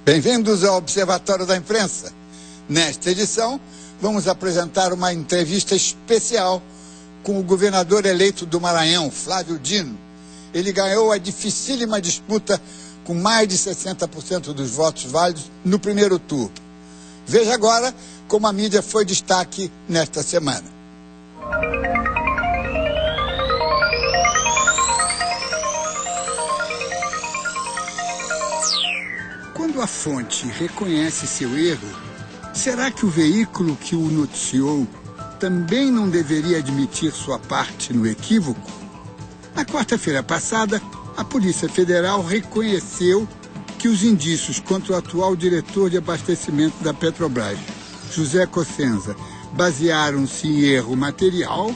Bem-vindos ao Observatório da Imprensa. Nesta edição, vamos apresentar uma entrevista especial com o governador eleito do Maranhão, Flávio Dino. Ele ganhou a dificílima disputa com mais de 60% dos votos válidos no primeiro turno. Veja agora como a mídia foi destaque nesta semana. Quando a fonte reconhece seu erro, será que o veículo que o noticiou também não deveria admitir sua parte no equívoco? Na quarta-feira passada, a Polícia Federal reconheceu que os indícios contra o atual diretor de abastecimento da Petrobras, José Cossenza, basearam-se em erro material.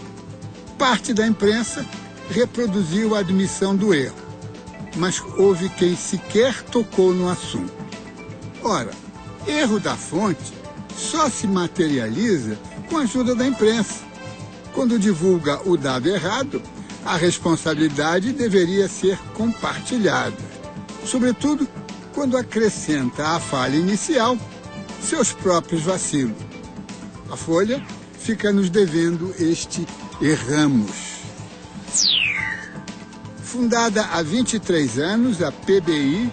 Parte da imprensa reproduziu a admissão do erro, mas houve quem sequer tocou no assunto. Ora, erro da fonte só se materializa com a ajuda da imprensa. Quando divulga o dado errado, a responsabilidade deveria ser compartilhada, sobretudo quando acrescenta à falha inicial seus próprios vacilos. A Folha fica nos devendo este erramos. Fundada há 23 anos, a PBI,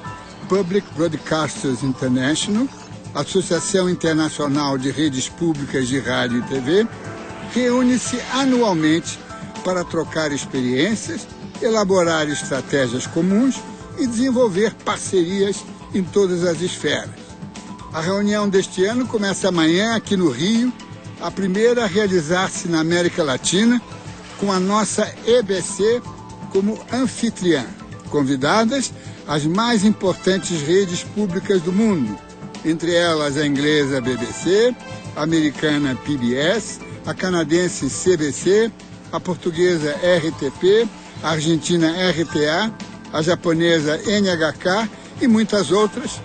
Public Broadcasters International, Associação Internacional de Redes Públicas de Rádio e TV, reúne-se anualmente para trocar experiências, elaborar estratégias comuns e desenvolver parcerias em todas as esferas. A reunião deste ano começa amanhã aqui no Rio, a primeira a realizar-se na América Latina, com a nossa EBC como anfitriã. Convidadas as mais importantes redes públicas do mundo, entre elas a inglesa BBC, a americana PBS, a canadense CBC, a portuguesa RTP, a argentina RTA, a japonesa NHK e muitas outras,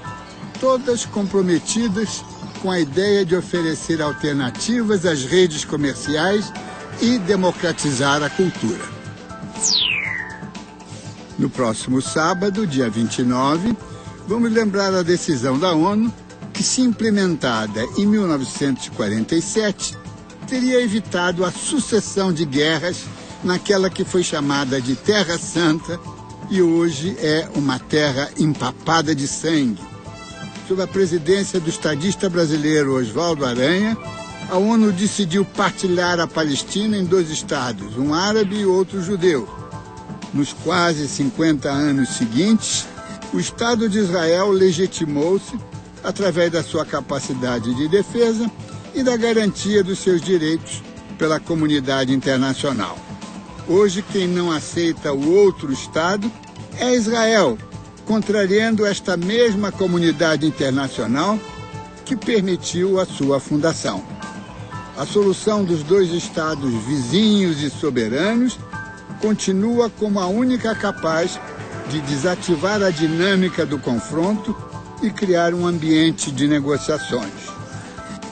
todas comprometidas com a ideia de oferecer alternativas às redes comerciais e democratizar a cultura. No próximo sábado, dia 29, vamos lembrar a decisão da ONU que, se implementada em 1947, teria evitado a sucessão de guerras naquela que foi chamada de Terra Santa e hoje é uma terra empapada de sangue. Sob a presidência do estadista brasileiro Oswaldo Aranha, a ONU decidiu partilhar a Palestina em dois estados, um árabe e outro judeu. Nos quase 50 anos seguintes, o Estado de Israel legitimou-se através da sua capacidade de defesa e da garantia dos seus direitos pela comunidade internacional. Hoje, quem não aceita o outro Estado é Israel, contrariando esta mesma comunidade internacional que permitiu a sua fundação. A solução dos dois Estados vizinhos e soberanos continua como a única capaz de desativar a dinâmica do confronto e criar um ambiente de negociações.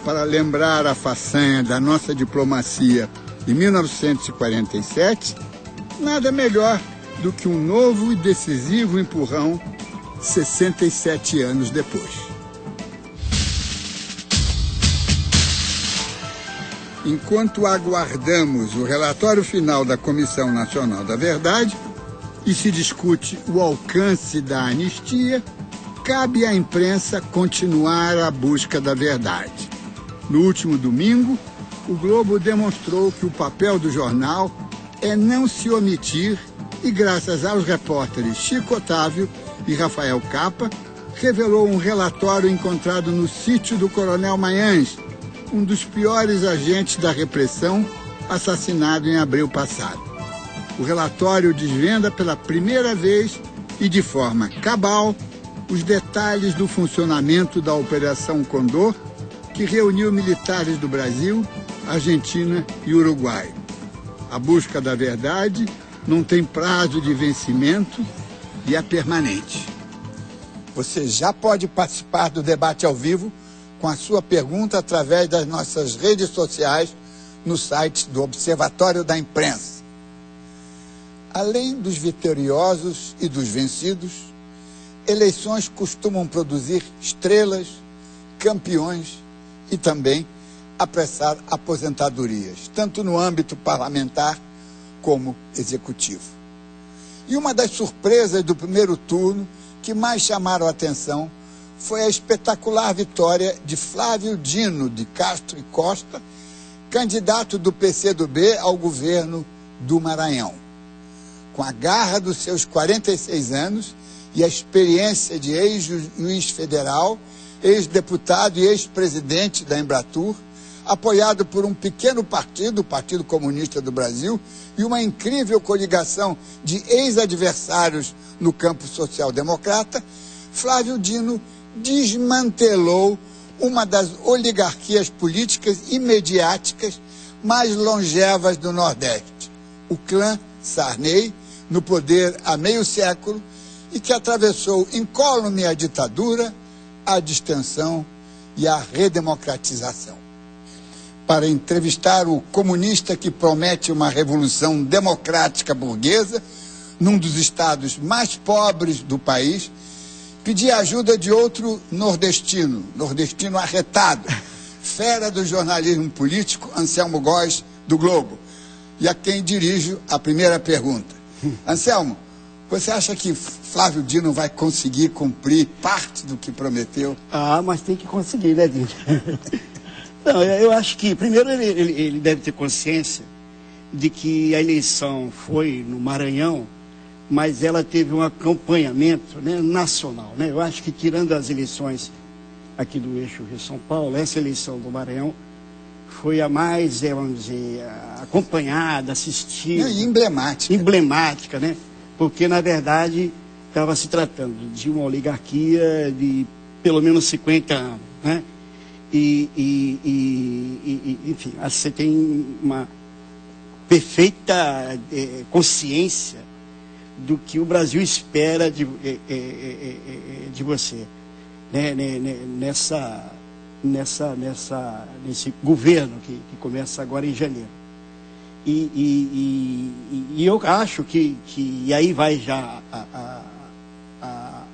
Para lembrar a façanha da nossa diplomacia de 1947, nada melhor do que um novo e decisivo empurrão 67 anos depois. Enquanto aguardamos o relatório final da Comissão Nacional da Verdade e se discute o alcance da anistia, cabe à imprensa continuar a busca da verdade. No último domingo, o Globo demonstrou que o papel do jornal é não se omitir e, graças aos repórteres Chico Otávio e Rafael Capa, revelou um relatório encontrado no sítio do Coronel Mayans, um dos piores agentes da repressão, assassinado em abril passado. O relatório desvenda pela primeira vez e de forma cabal os detalhes do funcionamento da Operação Condor, que reuniu militares do Brasil, Argentina e Uruguai. A busca da verdade não tem prazo de vencimento e é permanente. Você já pode participar do debate ao vivo com a sua pergunta através das nossas redes sociais no site do Observatório da Imprensa. Além dos vitoriosos e dos vencidos, eleições costumam produzir estrelas, campeões e também apressar aposentadorias, tanto no âmbito parlamentar como executivo. E uma das surpresas do primeiro turno que mais chamaram a atenção foi a espetacular vitória de Flávio Dino de Castro e Costa, candidato do PCdoB ao governo do Maranhão. Com a garra dos seus 46 anos e a experiência de ex-juiz federal, ex-deputado e ex-presidente da Embratur, apoiado por um pequeno partido, o Partido Comunista do Brasil, e uma incrível coligação de ex-adversários no campo social-democrata, Flávio Dino desmantelou uma das oligarquias políticas e mediáticas mais longevas do Nordeste, o clã Sarney, no poder há meio século, e que atravessou incólume a ditadura, a distensão e a redemocratização. Para entrevistar o comunista que promete uma revolução democrática burguesa, num dos estados mais pobres do país, pedi a ajuda de outro nordestino arretado, fera do jornalismo político, Anselmo Góes, do Globo, e a quem dirijo a primeira pergunta. Anselmo, você acha que Flávio Dino vai conseguir cumprir parte do que prometeu? Ah, mas tem que conseguir, né, Dino? Não, eu acho que, primeiro, ele deve ter consciência de que a eleição foi no Maranhão, mas ela teve um acompanhamento, né, nacional, né? Eu acho que, tirando as eleições aqui do eixo Rio-São Paulo, essa eleição do Maranhão foi a mais, vamos dizer, acompanhada, assistida. E emblemática. Emblemática, né? Porque, na verdade, estava se tratando de uma oligarquia de pelo menos 50 anos, né? Enfim, você tem uma perfeita consciência do que o Brasil espera de você, né? Nesse governo que começa agora em janeiro. E eu acho que e aí vai já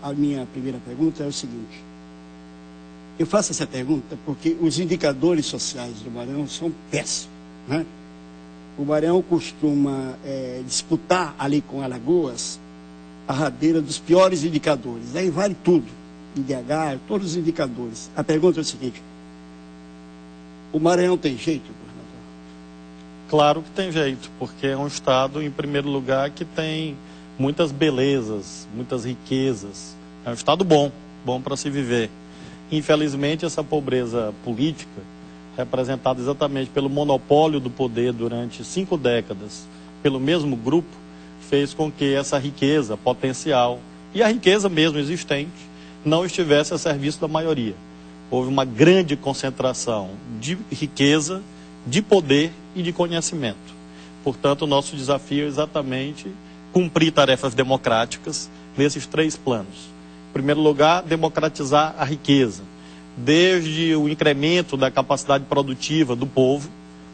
a minha primeira pergunta, é o seguinte. Eu faço essa pergunta porque os indicadores sociais do Maranhão são péssimos, né? O Maranhão costuma disputar ali com Alagoas a rabeira dos piores indicadores. Aí vale tudo, IDH, todos os indicadores. A pergunta é o seguinte: o Maranhão tem jeito, governador? Claro que tem jeito, porque é um estado, em primeiro lugar, que tem muitas belezas, muitas riquezas. É um estado bom para se viver. Infelizmente, essa pobreza política, representada exatamente pelo monopólio do poder durante 5 décadas, pelo mesmo grupo, fez com que essa riqueza potencial e a riqueza mesmo existente não estivesse a serviço da maioria. Houve uma grande concentração de riqueza, de poder e de conhecimento. Portanto, o nosso desafio é exatamente cumprir tarefas democráticas nesses 3 planos. Em primeiro lugar, democratizar a riqueza, desde o incremento da capacidade produtiva do povo,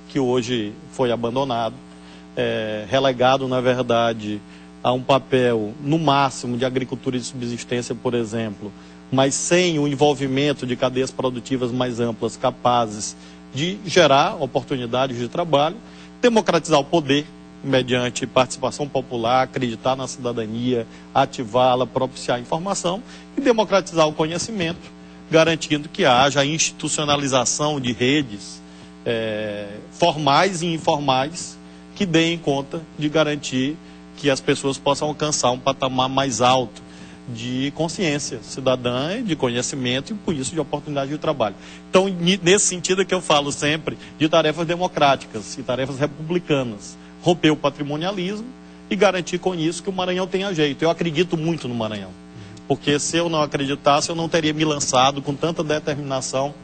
que hoje foi abandonado, relegado, na verdade, a um papel, no máximo, de agricultura de subsistência, por exemplo, mas sem o envolvimento de cadeias produtivas mais amplas, capazes de gerar oportunidades de trabalho, democratizar o poder, mediante participação popular, acreditar na cidadania, ativá-la, propiciar informação, e democratizar o conhecimento, garantindo que haja a institucionalização de redes formais e informais que deem conta de garantir que as pessoas possam alcançar um patamar mais alto de consciência cidadã e de conhecimento e, por isso, de oportunidade de trabalho. Então, nesse sentido é que eu falo sempre de tarefas democráticas e tarefas republicanas. Romper o patrimonialismo e garantir com isso que o Maranhão tenha jeito. Eu acredito muito no Maranhão, porque se eu não acreditasse, eu não teria me lançado com tanta determinação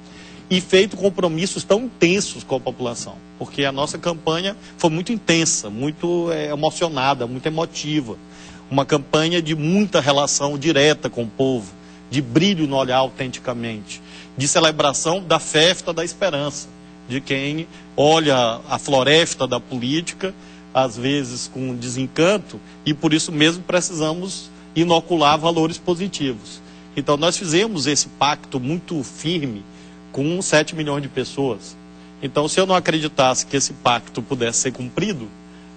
e feito compromissos tão intensos com a população, porque a nossa campanha foi muito intensa, muito emocionada, muito emotiva, uma campanha de muita relação direta com o povo, de brilho no olhar autenticamente, de celebração da festa da esperança, de quem olha a floresta da política, às vezes com desencanto, e por isso mesmo precisamos inocular valores positivos. Então, nós fizemos esse pacto muito firme com 7 milhões de pessoas. Então, se eu não acreditasse que esse pacto pudesse ser cumprido,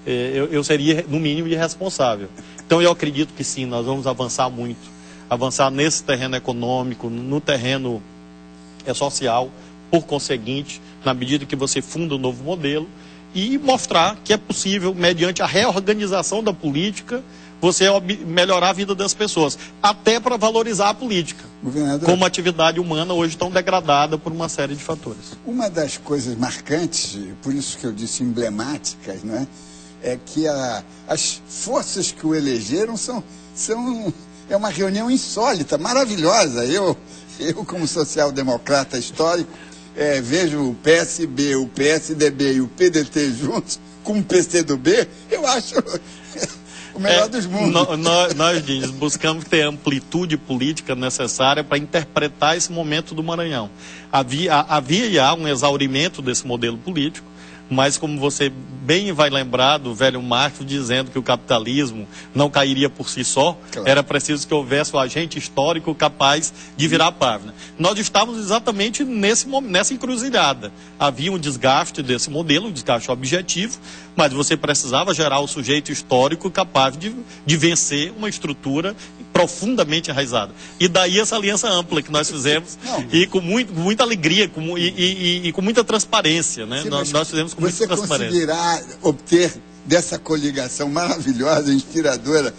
eu seria, no mínimo, irresponsável. Então, eu acredito que sim, nós vamos avançar muito. Avançar nesse terreno econômico, no terreno social, por conseguinte, na medida que você funda um novo modelo, e mostrar que é possível, mediante a reorganização da política, você melhorar a vida das pessoas, até para valorizar a política, como atividade humana hoje tão degradada por uma série de fatores. Uma das coisas marcantes, por isso que eu disse emblemáticas, não é? É que as forças que o elegeram é uma reunião insólita, maravilhosa. Eu como social-democrata histórico, vejo o PSB, o PSDB e o PDT juntos com o PCdoB, eu acho o melhor dos mundos. Nós buscamos ter a amplitude política necessária para interpretar esse momento do Maranhão. Havia já um exaurimento desse modelo político, mas como você bem vai lembrar do velho Marx dizendo que o capitalismo não cairia por si só, claro, era preciso que houvesse um agente histórico capaz de virar a página. Nós estávamos exatamente nessa encruzilhada. Havia um desgaste desse modelo, um desgaste objetivo, mas você precisava gerar o sujeito histórico capaz de vencer uma estrutura profundamente enraizada. E daí essa aliança ampla que nós fizemos, e com muita alegria e com muita transparência, né? Sim, nós fizemos com muita transparência. Você conseguirá obter dessa coligação maravilhosa, inspiradora,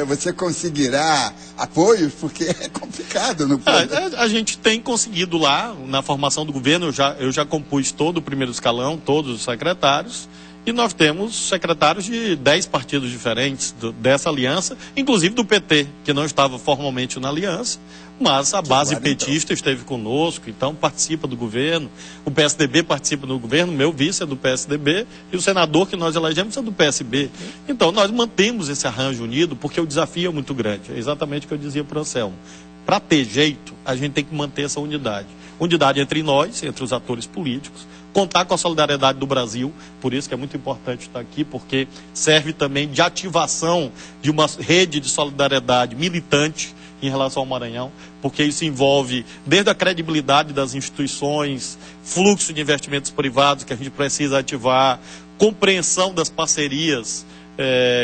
você conseguirá apoios? Porque é complicado no poder. A gente tem conseguido lá, na formação do governo, eu já compus todo o primeiro escalão, todos os secretários, e nós temos secretários de 10 partidos diferentes dessa aliança, inclusive do PT, que não estava formalmente na aliança, mas a base petista esteve conosco, então participa do governo. O PSDB participa do governo, meu vice é do PSDB, e o senador que nós elegemos é do PSB. Então nós mantemos esse arranjo unido, porque o desafio é muito grande. É exatamente o que eu dizia para o Anselmo. Para ter jeito, a gente tem que manter essa unidade. Unidade entre nós, entre os atores políticos, contar com a solidariedade do Brasil, por isso que é muito importante estar aqui, porque serve também de ativação de uma rede de solidariedade militante em relação ao Maranhão, porque isso envolve desde a credibilidade das instituições, fluxo de investimentos privados que a gente precisa ativar, compreensão das parcerias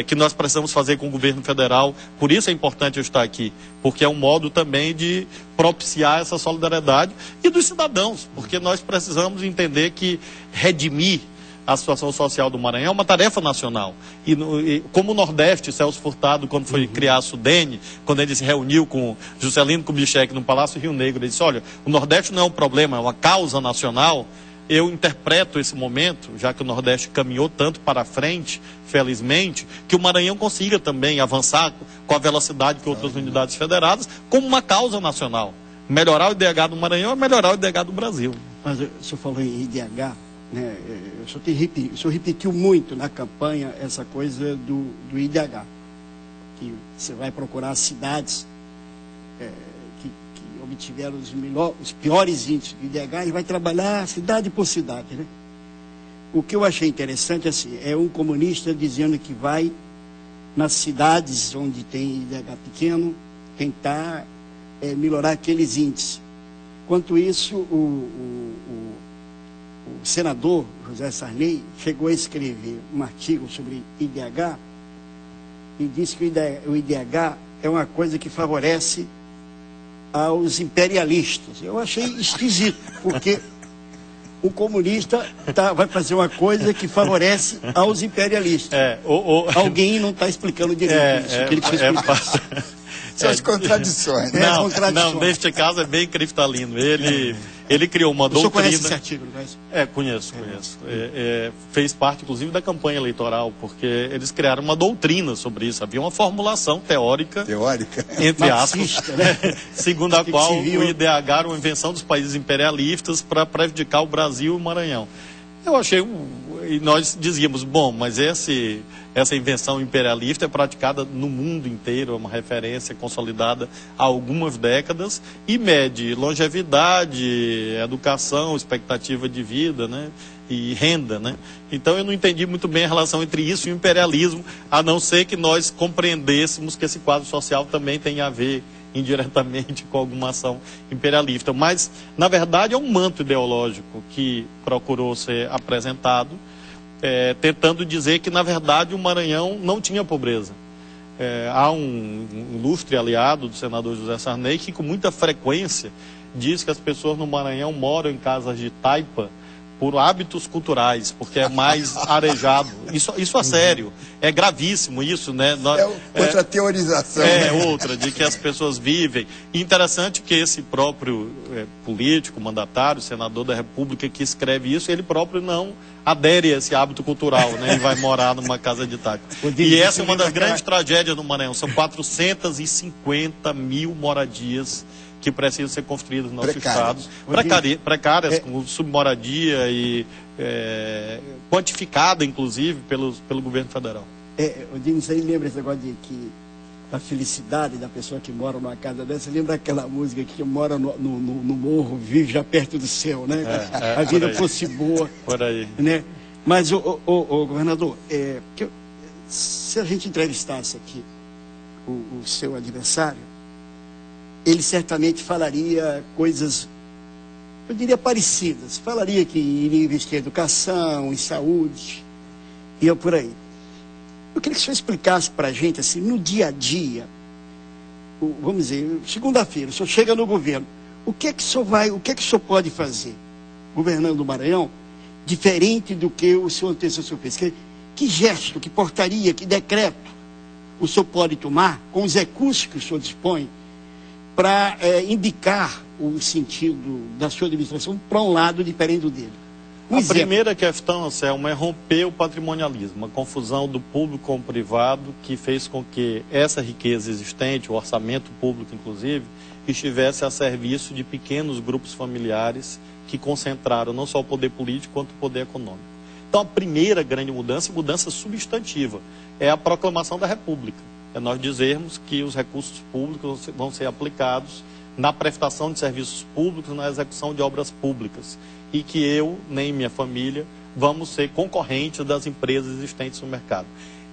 que nós precisamos fazer com o governo federal. Por isso é importante eu estar aqui, porque é um modo também de propiciar essa solidariedade e dos cidadãos, porque nós precisamos entender que redimir a situação social do Maranhão é uma tarefa nacional. E como o Nordeste, Celso Furtado, quando foi criar a Sudene, quando ele se reuniu com Juscelino Kubitschek no Palácio Rio Negro, ele disse, olha, o Nordeste não é um problema, é uma causa nacional. Eu interpreto esse momento, já que o Nordeste caminhou tanto para frente, felizmente, que o Maranhão consiga também avançar com a velocidade que outras unidades federadas, como uma causa nacional. Melhorar o IDH do Maranhão é melhorar o IDH do Brasil. Mas o senhor falou em IDH, né? O senhor repetiu muito na campanha essa coisa do IDH, que você vai procurar cidades que obtiveram os piores índices de IDH e vai trabalhar cidade por cidade, né? O que eu achei interessante assim, é um comunista dizendo que vai nas cidades onde tem IDH pequeno tentar melhorar aqueles índices. Enquanto isso, o senador José Sarney chegou a escrever um artigo sobre IDH e disse que o IDH é uma coisa que favorece aos imperialistas. Eu achei esquisito, porque o comunista vai fazer uma coisa que favorece aos imperialistas. Alguém não está explicando direito isso, que ele precisa explicar. São as contradições, né? Não, neste caso é bem cristalino. Ele criou uma doutrina... O senhor conhece esse artigo, não é? Conheço. Fez parte, inclusive, da campanha eleitoral, porque eles criaram uma doutrina sobre isso. Havia uma formulação teórica entre aspas, né? Segundo a qual o IDH era uma invenção dos países imperialistas para prejudicar o Brasil e o Maranhão. Eu achei, e nós dizíamos, bom, mas essa invenção imperialista é praticada no mundo inteiro, é uma referência consolidada há algumas décadas e mede longevidade, educação, expectativa de vida, né? e renda, né? Então eu não entendi muito bem a relação entre isso e o imperialismo, a não ser que nós compreendêssemos que esse quadro social também tem a ver indiretamente com alguma ação imperialista. Mas, na verdade, é um manto ideológico que procurou ser apresentado, tentando dizer que, na verdade, o Maranhão não tinha pobreza. Há um ilustre aliado do senador José Sarney que, com muita frequência, diz que as pessoas no Maranhão moram em casas de taipa por hábitos culturais, porque é mais arejado. Isso é sério, é gravíssimo isso, né? Outra teorização. Outra, de que as pessoas vivem. E interessante que esse próprio político, mandatário, senador da República que escreve isso, ele próprio não adere a esse hábito cultural, né? E vai morar numa casa de taipa. E essa é uma das grandes tragédias no Maranhão. São 450 mil moradias que precisam ser construídas no nosso estado, precárias, com submoradia e quantificada, inclusive, pelo governo federal. Odine, você lembra esse negócio de que a felicidade da pessoa que mora numa casa dessa, lembra aquela música que mora no morro, vive já perto do céu, né? A vida fosse boa. Por aí. Né? Mas, governador, se a gente entrevistasse aqui o seu adversário, ele certamente falaria coisas, eu diria, parecidas. Falaria que iria investir em educação, em saúde, e por aí. Eu queria que o senhor explicasse para a gente, assim, no dia a dia, vamos dizer, segunda-feira, o senhor chega no governo, o que é que o senhor pode fazer, governando o Maranhão, diferente do que o seu antecessor fez? Que gesto, que portaria, que decreto o senhor pode tomar, com os recursos que o senhor dispõe, para indicar o sentido da sua administração para um lado diferente do dele? A primeira questão, Anselmo, é romper o patrimonialismo, a confusão do público com o privado, que fez com que essa riqueza existente, o orçamento público inclusive, estivesse a serviço de pequenos grupos familiares que concentraram não só o poder político quanto o poder econômico. Então a primeira grande mudança, mudança substantiva, é a proclamação da República. É nós dizermos que os recursos públicos vão ser aplicados na prestação de serviços públicos, na execução de obras públicas, e que eu, nem minha família, vamos ser concorrentes das empresas existentes no mercado.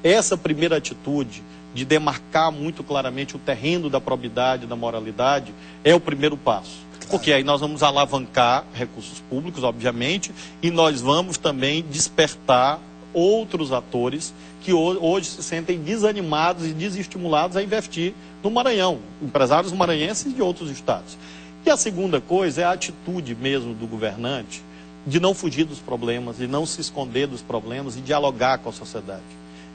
Essa primeira atitude de demarcar muito claramente o terreno da probidade, da moralidade, é o primeiro passo. Porque aí nós vamos alavancar recursos públicos, obviamente, e nós vamos também despertar outros atores que hoje se sentem desanimados e desestimulados a investir no Maranhão, empresários maranhenses e de outros estados. E a segunda coisa é a atitude mesmo do governante de não fugir dos problemas, de não se esconder dos problemas e dialogar com a sociedade.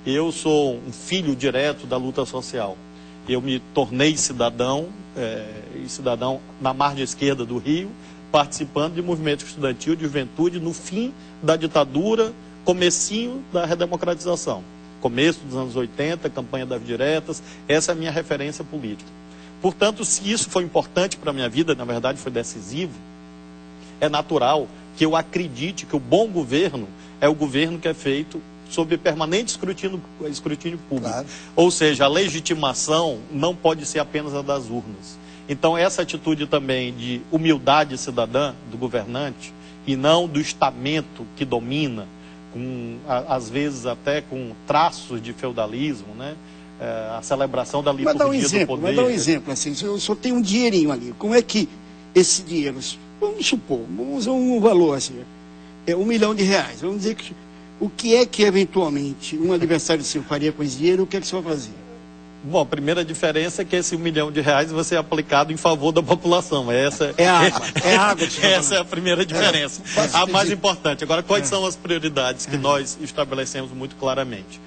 Eu sou um filho direto da luta social. Eu me tornei cidadão, cidadão na margem esquerda do Rio, participando de movimento estudantil de juventude no fim da ditadura, comecinho da redemocratização. Começo dos anos 80, campanha das diretas, essa é a minha referência política. Portanto, se isso foi importante para a minha vida, na verdade foi decisivo, é natural que eu acredite que o bom governo é o governo que é feito sob permanente escrutínio público. Claro. Ou seja, a legitimação não pode ser apenas a das urnas. Então, essa atitude também de humildade cidadã do governante e não do estamento que domina, às vezes até com traços de feudalismo, né? A celebração da liturgia do poder. Mas dá um exemplo, assim, eu só tenho um dinheirinho ali, como é que esse dinheiro, vamos supor, vamos usar um valor assim, R$1 milhão, vamos dizer que o que é que eventualmente um adversário seu faria com esse dinheiro, o que é que o senhor fazia? Bom, a primeira diferença é que esse R$1 milhão vai ser aplicado em favor da população. Essa é água. Essa é a primeira diferença. A mais importante. Agora, quais são as prioridades que nós estabelecemos muito claramente?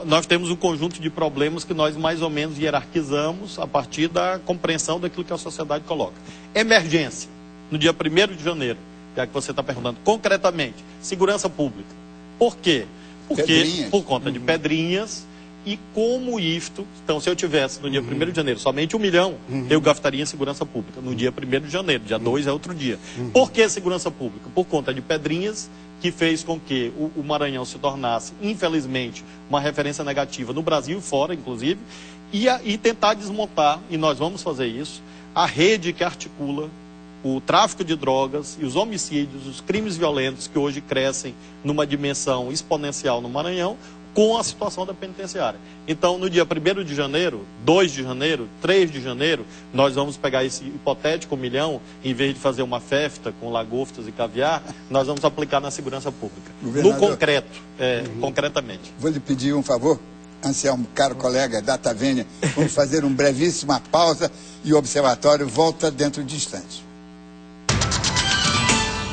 Nós temos um conjunto de problemas que nós mais ou menos hierarquizamos a partir da compreensão daquilo que a sociedade coloca. Emergência, no dia 1º de janeiro, já que você está perguntando, concretamente, segurança pública. Por quê? Porque, por conta de pedrinhas. E como isto, então se eu tivesse no dia 1º de janeiro somente R$1 milhão, eu gastaria em segurança pública. No dia 1º de janeiro, dia 2 é outro dia. Por que segurança pública? Por conta de pedrinhas que fez com que o Maranhão se tornasse, infelizmente, uma referência negativa no Brasil e fora, inclusive, e tentar desmontar, e nós vamos fazer isso, a rede que articula o tráfico de drogas e os homicídios, os crimes violentos que hoje crescem numa dimensão exponencial no Maranhão, com a situação da penitenciária. Então, no dia 1º de janeiro, 2 de janeiro, 3 de janeiro, nós vamos pegar esse hipotético 1 milhão, em vez de fazer uma festa com lagostas e caviar, nós vamos aplicar na segurança pública. No concreto, concretamente. Vou lhe pedir um favor, Anselmo, caro colega da Tavênia, vamos fazer uma brevíssima pausa e o Observatório volta dentro de instantes.